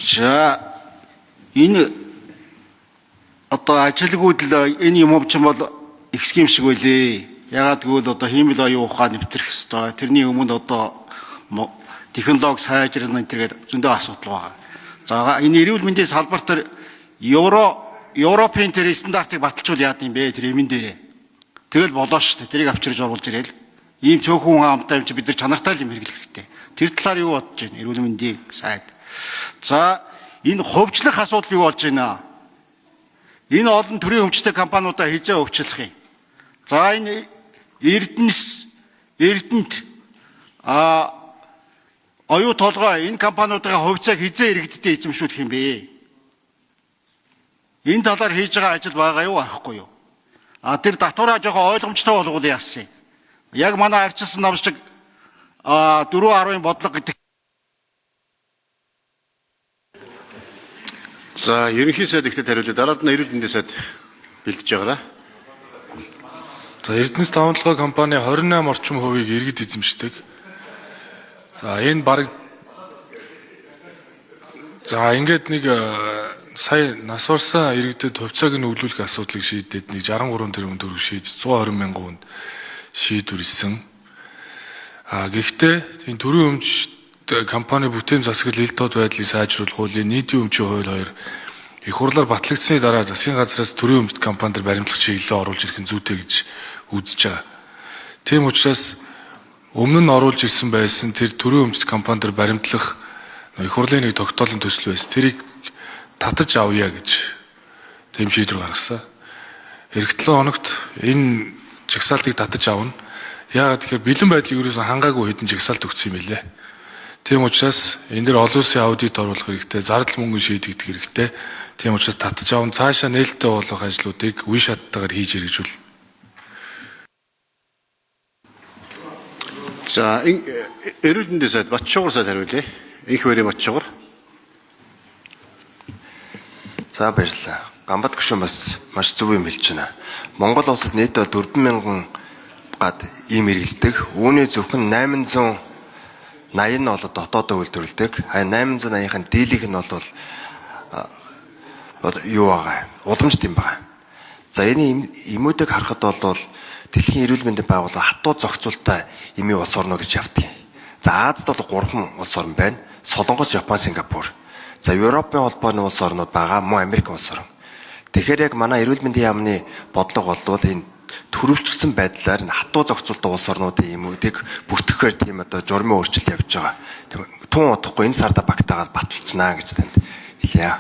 За энэ одоо ажилгүйд л энэ юм овчин бол их схем шиг байлээ. Ягаад гэвэл одоо хиймэл оюун ухаан нэвтрэх ёстой. Тэрний өмнө одоо технологи сайжрах энэ төргээд зөндөө асуудал байгаа. За энэ эрүүл мэндийн салбарт төр Европын тэр стандартыг баталжуул яад юм бэ? Тэр эмэн дээрээ. Тэгэл болоо шүү дээ. Тэрийг авчирж оруулж ирээл. Ийм цөөхөн хамтаа юм чи бид нар чанартай юм хэрэглэх хэрэгтэй. Тэр талаар юу бодож байна? Эрүүл мэндийн сайд. За энэ ховчлох асуудал юу болж байна? Энэ олон төрлийн өмчтэй компаниудаа хизээ өвчлөх юм. За энэ Эрдэнэт оюу толгой энэ компаниудын хувьцааг хизээ иргэдтэй эзэмшүүлэх юм бэ? Энэ талаар хийж байгаа ажил байгаа юу ахгүй юу? Тэр татвараа жоохон ойлгомжтой болгоул яасан. Яг манай арчилсан намшиг 4.10 бодлого гэдэг. За ерөнхий сайд ихтэй хариулъя. Дараад нь эрүүл мэндийн сайд бэлдэж байгаарай. За Эрдэнэс тавталгай компани 28 орчим хувийг иргэд эзэмшдэг. За энэ баг за ингээд нэг сая нас орсон иргэдэд хувьцааг нь өвлүүлэх асуудлыг шийдээд нэг 63 тэрбум төгрөг шийд 120 мянган хүнд шийдвэр исэн. Гэхдээ энэ төрийн өмч компани бүтээн засаглал ил тод байдлыг сайжруулах хуулийн нийтийн өмчийн хууль 2 их хурлаар батлагдсны дараа засгийн газраас төрийн өмчт компанид баримтлах чиглэлээ оруулж ирэх нь зүйтэй гэж үзэж байгаа. Тийм учраас өмнө нь оруулж ирсэн байсан тэр төрийн өмчт компанид баримтлах их хурлын нэг тогтоолын төсөл байсан. Тэрийг татаж авъя гэж тэм шийдвэр гаргасан. Эх 7 хоногт энэ жагсаалтыг татаж авна. Яагаад тэгэхээр бэлэн байдлыг ерөөсөн хангаагүй хэдэн жагсаалт өгсөн юм билээ. Тийм учраас энэ дэр олон улсын аудит оруулах хэрэгтэй, зардал мөнгө шийдэгдэх хэрэгтэй. Тийм учраас татаж аван цаашаа нээлттэй болох ажлуудыг үе шаттайгаар хийж хэрэгжүүл. За эрүүл мэндийн сайд Батшуугар сайд хариулъя. Инх барийн Батшуугар. За баярлалаа. Гамбат гүшүүн бас маш зөв юм хэлж байна. Монгол улсад нийтдээ 40000 гад ийм эргэлдэг. Үүний зөвхөн 880 нь бол дотоодоо үйлдвэрлэдэг. 880-ын дийлийнх нь бол юу байгаа? Уламжт юм байгаа. За энэ эмүүдийг харахад бол дэлхийн эрүүл мэндийн байгууллага хатуу зохицуултаа эмийн улс орнууд гэж явдаг. За Азад бол 3 улс орн байна. Солонгос, Япон, Сингапур. За Европын холбооны улс орнууд байгаа, мөн Америк улс орн. Тэгэхээр яг манай эрүүл мэндийн яамны бодлого бол энэ төрөвчлсөн байдлаар хатуу зохицуултаа улс орнуудын эмүүдийг бүртгэхээр тийм одоо журмын өөрчлөлт явж байгаа. Тун удахгүй энэ сарда багтаагаад баталчихнаа гэж танд хэлье.